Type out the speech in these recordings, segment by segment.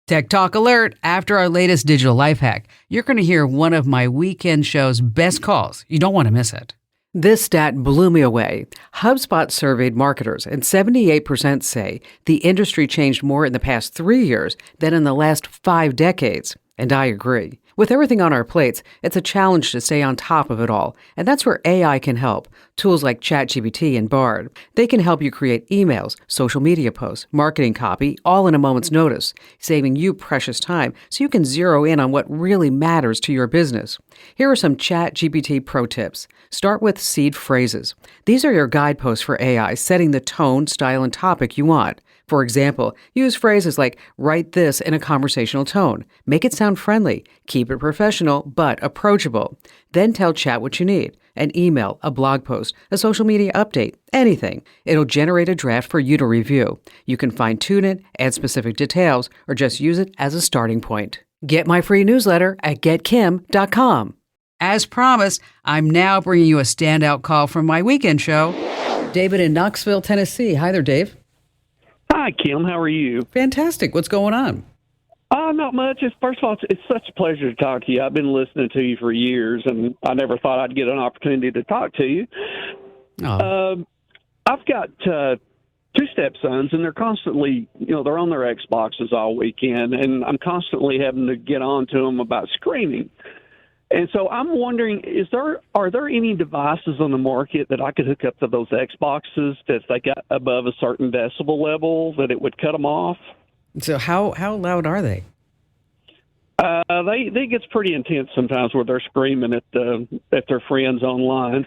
Tech Talk Alert. After our latest digital life hack, you're going to hear one of my weekend show's best calls. You don't want to miss it. This stat blew me away. HubSpot surveyed marketers, and 78% say the industry changed more in the past 3 years than in the last 5 decades. And I agree. With everything on our plates, it's a challenge to stay on top of it all. And that's where AI can help. Tools like ChatGPT and Bard. They can help you create emails, social media posts, marketing copy, all in a moment's notice, saving you precious time so you can zero in on what really matters to your business. Here are some ChatGPT pro tips. Start with seed phrases. These are your guideposts for AI, setting the tone, style, and topic you want. For example, use phrases like, write this in a conversational tone. Make it sound friendly. Keep it professional, but approachable. Then tell Chat what you need. An email, a blog post, a social media update, anything. It'll generate a draft for you to review. You can fine-tune it, add specific details, or just use it as a starting point. Get my free newsletter at getkim.com. As promised, I'm now bringing you a standout call from my weekend show. David in Knoxville, Tennessee. Hi there, Dave. Hi, Kim. How are you? Fantastic. What's going on? Not much. First of all, it's such a pleasure to talk to you. I've been listening to you for years, and I never thought I'd get an opportunity to talk to you. I've got two stepsons, and they're constantly, they're on their Xboxes all weekend, and I'm constantly having to get on to them about screaming. And so I'm wondering, are there any devices on the market that I could hook up to those Xboxes that if they got above a certain decibel level that it would cut them off? So how loud are they? They gets pretty intense sometimes where they're screaming at their friends online.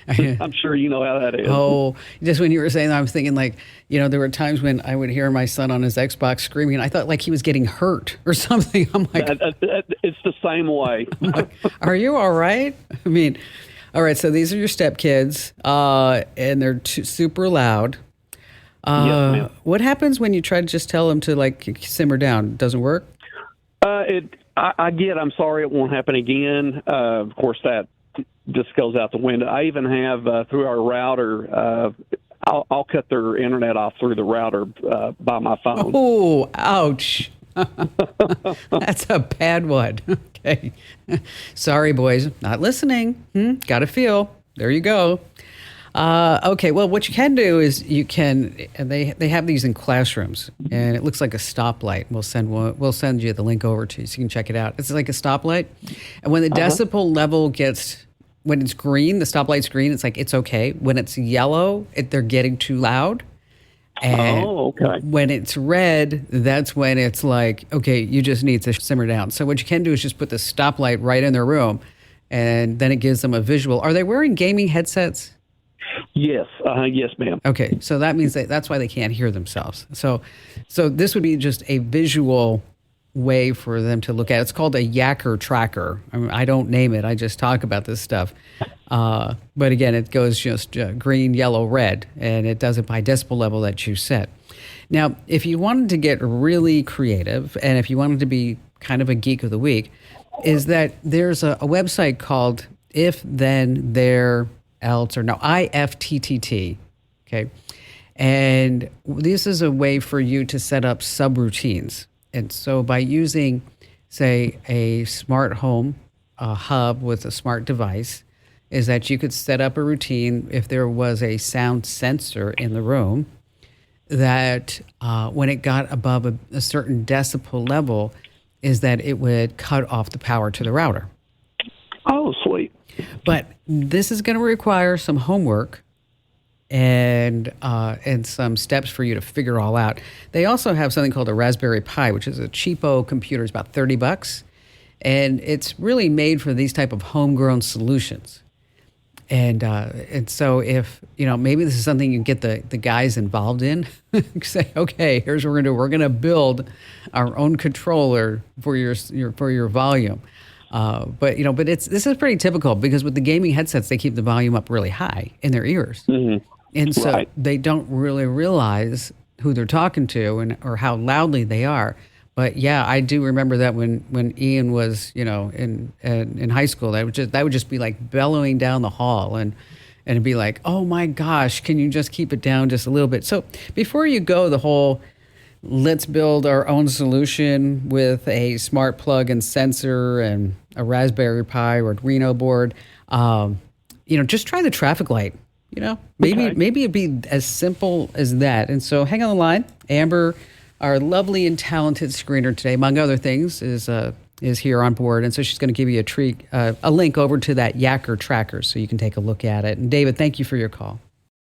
I'm sure you know how that is. Oh, just when you were saying that, I was thinking there were times when I would hear my son on his Xbox screaming. I thought like he was getting hurt or something. I'm like, it's the same way. I'm like, are you all right? I mean, all right. So these are your stepkids, and they're super loud. Yes, ma'am. What happens when you try to just tell them to simmer down? Doesn't work? I'm sorry, it won't happen again. Of course, that just goes out the window. I even have through our router. I'll cut their internet off through the router by my phone. Oh, ouch! That's a bad one. Okay, sorry, boys, not listening. Got to feel. There you go. Okay, well, what you can do is they have these in classrooms, and it looks like a stoplight. We'll send you the link over to you so you can check it out. It's like a stoplight, and when the decibel level when it's green, the stoplight's green, it's like it's okay. When it's yellow, they're getting too loud. And when it's red, that's when it's like, okay, you just need to simmer down. So what you can do is just put the stoplight right in their room, and then it gives them a visual. Are they wearing gaming headsets? Yes. Yes, ma'am. Okay. So that means that's why they can't hear themselves. So this would be just a visual way for them to look at it. It's called a Yacker tracker. I mean, I don't name it. I just talk about this stuff. But again, it goes just green, yellow, red, and it does it by decibel level that you set. Now, if you wanted to get really creative, and if you wanted to be kind of a geek of the week, is that there's a website called If Then There Else or no, IFTTT, okay? And this is a way for you to set up subroutines. And so by using, say, a smart home hub with a smart device, is that you could set up a routine if there was a sound sensor in the room that when it got above a certain decibel level, is that it would cut off the power to the router. Oh, sweet. But this is going to require some homework and some steps for you to figure all out. They also have something called a Raspberry Pi, which is a cheapo computer. It's about $30, and it's really made for these type of homegrown solutions. And so if maybe this is something you can get the guys involved in, say, okay, here's what we're going to do. We're going to build our own controller for your volume. But this is pretty typical because with the gaming headsets, they keep the volume up really high in their ears. Mm-hmm. And so they don't really realize who they're talking to or how loudly they are. But yeah, I do remember that when Ian was, in high school, that would just be like bellowing down the hall and it'd be like, oh my gosh, can you just keep it down just a little bit? So before you go the whole let's build our own solution with a smart plug and sensor and a Raspberry Pi or Arduino board. Just try the traffic light. Maybe it'd be as simple as that. And so hang on the line. Amber, our lovely and talented screener today, among other things, is here on board. And so she's going to give you a link over to that Yacker tracker so you can take a look at it. And David, thank you for your call.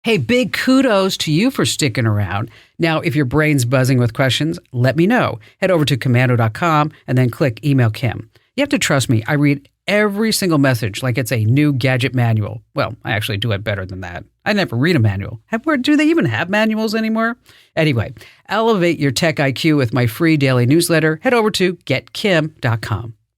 Hey, big kudos to you for sticking around. Now, if your brain's buzzing with questions, let me know. Head over to commando.com and then click Email Kim. You have to trust me. I read every single message like it's a new gadget manual. Well, I actually do it better than that. I never read a manual. Do they even have manuals anymore? Anyway, elevate your tech IQ with my free daily newsletter. Head over to getkim.com.